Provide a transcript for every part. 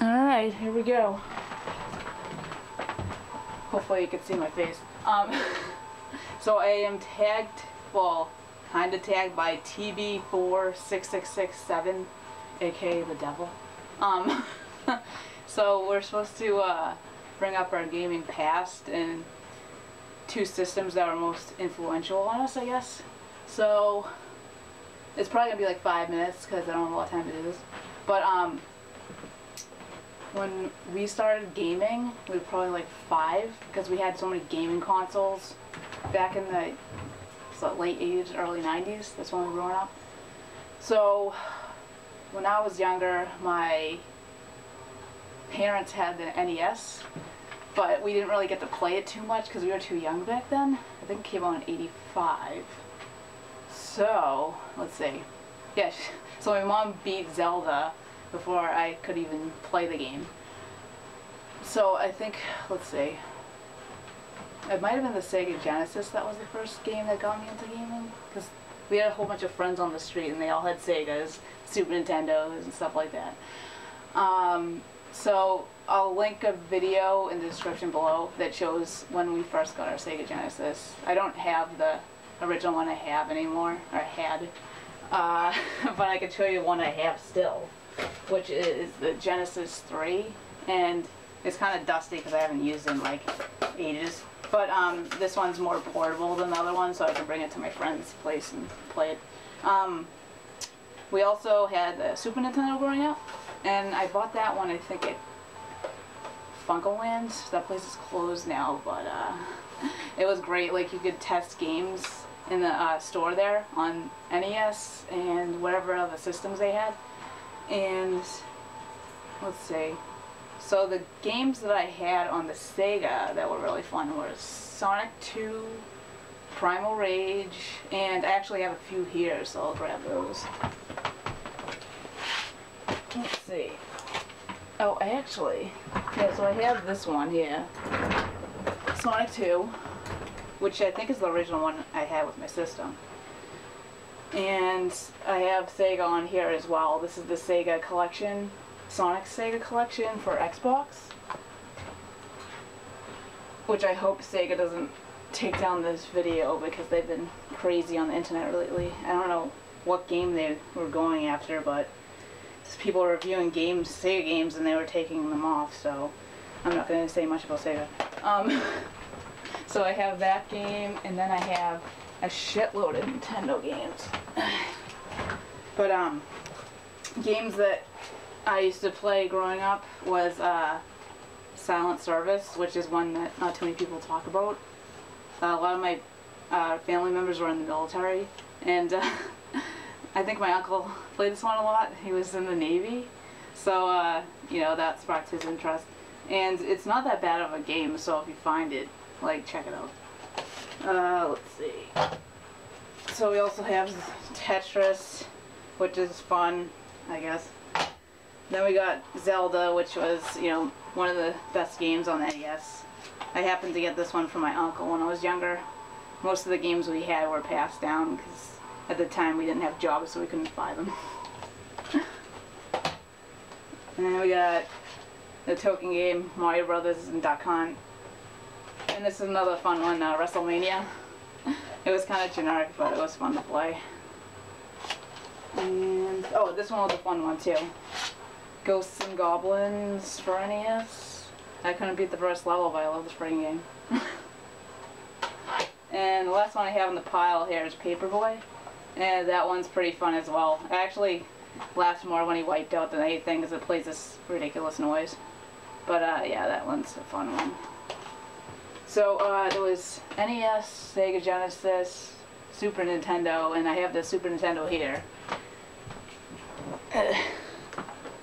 Alright, here we go. Hopefully you can see my face. So I am tagged, well, kinda tagged by TB46667, aka the devil. So we're supposed to bring up our gaming past and two systems that were most influential on us, I guess. So it's probably gonna be like 5 minutes because I don't know what time it is. But when we started gaming, we were probably like 5 because we had so many gaming consoles back in the late 80s, early 90s. That's when we were growing up. So when I was younger, my parents had the NES, but we didn't really get to play it too much because we were too young back then. I think it came out in '85. So, let's see. Yeah, so my mom beat Zelda before I could even play the game. So I think, let's see. It might have been the Sega Genesis that was the first game that got me into gaming. Because we had a whole bunch of friends on the street and they all had Segas, Super Nintendos, and stuff like that. So I'll link a video in the description below that shows when we first got our Sega Genesis. I don't have the original one I have anymore, or had, but I can show you one I have still, which is the Genesis 3, and it's kind of dusty because I haven't used it in like ages. But this one's more portable than the other one, so I can bring it to my friend's place and play it. We also had the Super Nintendo growing up, and I bought that one, I think, at Funkoland. That place is closed now, but it was great. Like, you could test games in the store there on NES and whatever other systems they had. And let's see. So the games that I had on the Sega that were really fun were Sonic 2, Primal Rage, and I actually have a few here, so I'll grab those. Let's see. Oh, yeah, so I have this one here. Sonic 2, which I think is the original one I had with my system. And I have Sega on here as well. This is the Sega Collection, Sonic Sega Collection for Xbox. Which I hope Sega doesn't take down this video because they've been crazy on the internet lately. I don't know what game they were going after, but people were reviewing games, Sega games, and they were taking them off, so I'm not going to say much about Sega. So I have that game, and then I have a shitload of Nintendo games. But games that I used to play growing up was Silent Service, which is one that not too many people talk about. A lot of my family members were in the military, and I think my uncle played this one a lot. He was in the Navy, so you know, that sparked his interest. And it's not that bad of a game, so if you find it, like, check it out. Let's see. So we also have Tetris, which is fun, I guess. Then we got Zelda, which was, you know, one of the best games on the NES. I happened to get this one from my uncle when I was younger. Most of the games we had were passed down because at the time we didn't have jobs, so we couldn't buy them. And then we got the token game, Mario Brothers and Duck Hunt. And this is another fun one, WrestleMania. It was kind of generic, but it was fun to play. And, oh, this one was a fun one too. Ghosts and Goblins for NES. I couldn't beat the first level, but I love this freaking game. And the last one I have in the pile here is Paperboy. And that one's pretty fun as well. I actually laughed more when he wiped out than anything because it plays this ridiculous noise. But yeah, that one's a fun one. So there was NES, Sega Genesis, Super Nintendo, and I have the Super Nintendo here.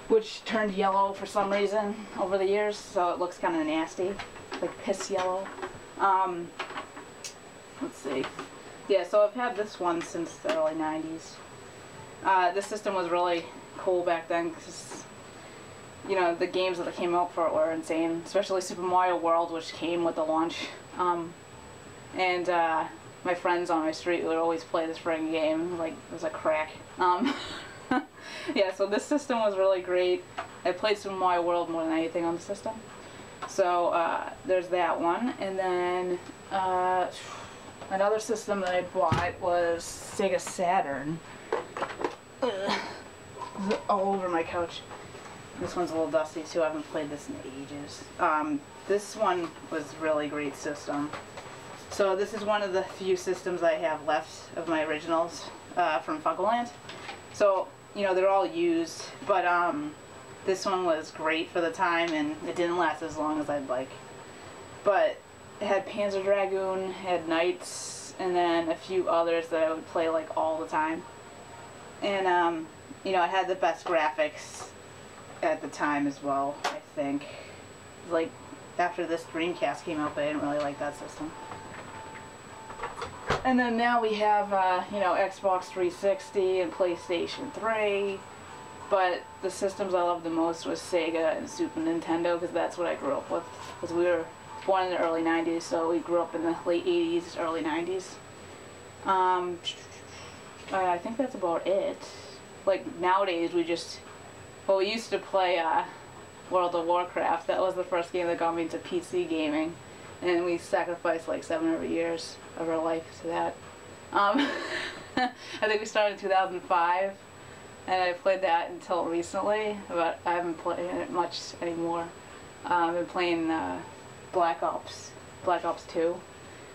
Which turned yellow for some reason over the years, so it looks kind of nasty. Like piss yellow. Let's see. Yeah, so I've had this one since the early 90s. This system was really cool back then because, you know, the games that came out for it were insane, especially Super Mario World, which came with the launch. And my friends on my street would always play this friggin' game, like it was a crack. Yeah, so this system was really great. I played Super Mario World more than anything on the system. So there's that one. And then another system that I bought was Sega Saturn. Ugh. All over my couch. This one's a little dusty too. I haven't played this in ages. This one was really great system. So this is one of the few systems I have left of my originals from Funkoland. So, you know, they're all used, but this one was great for the time, and it didn't last as long as I'd like. But it had Panzer Dragoon, had Knights, and then a few others that I would play like all the time. And you know, it had the best graphics at the time as well, I think. Like, after this Dreamcast came out, but I didn't really like that system. And then now we have, you know, Xbox 360 and PlayStation 3. But the systems I loved the most was Sega and Super Nintendo, because that's what I grew up with. Because we were born in the early 90s, so we grew up in the late 80s, early 90s. I think that's about it. Like, nowadays we just... Well, we used to play World of Warcraft. That was the first game that got me into PC gaming. And we sacrificed like 7 or 8 years of our life to that. I think we started in 2005. And I played that until recently, but I haven't played it much anymore. I've been playing Black Ops 2.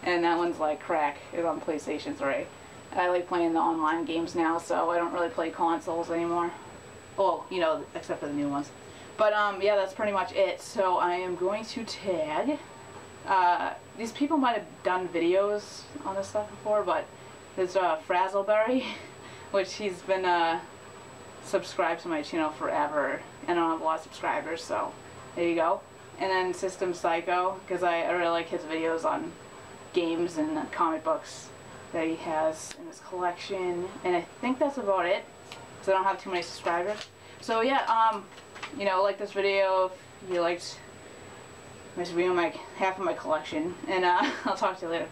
And that one's like crack. It's on PlayStation 3. I like playing the online games now, so I don't really play consoles anymore. Well, you know, except for the new ones. But yeah, that's pretty much it. So I am going to tag. These people might have done videos on this stuff before, but there's Frazzleberry, which he's been subscribed to my channel forever, and I don't have a lot of subscribers, so there you go. And then System Psycho, because I really like his videos on games and comic books that he has in his collection. And I think that's about it, because I don't have too many subscribers. So yeah, you know, like this video if you liked my review of half of my collection, and I'll talk to you later.